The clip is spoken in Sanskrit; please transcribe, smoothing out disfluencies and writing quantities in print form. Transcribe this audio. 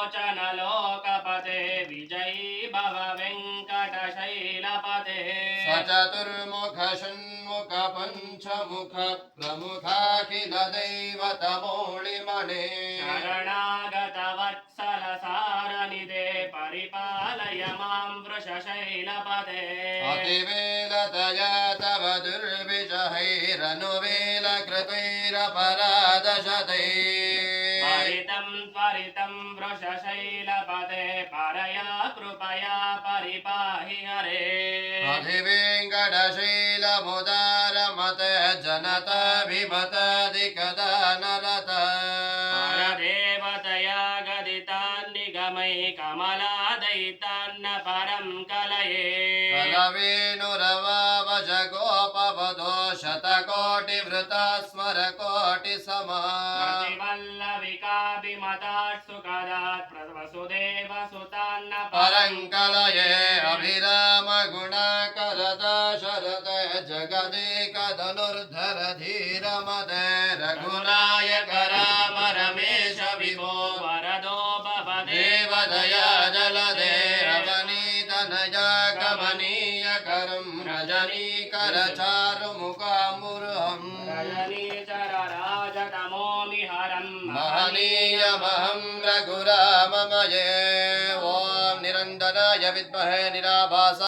लोचन लोकपते विजयी भव वेङ्कटशैलपते सचतुर्मुख षण्मुख पञ्चमुख प्रमुखाखिल दैवतमौळिमणे शरणागत वत्सल सारनिधे परिपालय मां वृषशैलपते अतिवेलतया तव दुर्विजहैरनुवेलकृतैरपराधशतैः त्वरितं वृषशैलपते परया कृपया परिपाहि हरे अधिवेङ्कटशैलमुदारमत जनताभिमतादिकदानरत परदेवतया गदितान्निगमै कमलादयितान्न परं कलये कलवेणुरवावश गोपवधो शतकोटिवृता स्मरकोटिसमा वल्लविकाभिमतात् सुखदात् वसुदेवसुतान्न परङ्कलये अभिराम गुणाकरदा शरद जगदेकधनुर्धर धीरमद रघुनायक राम रमेश विभो वरदो भवदे देवदया जलदे रवनीतनया कमनीय करं रजनीकर चारुमुखाम्बुरुहम् रजनीचर राजतमोमि हरं महनीयमहं रघुराममये ॐ निरञ्जनाय विद्महे निराभास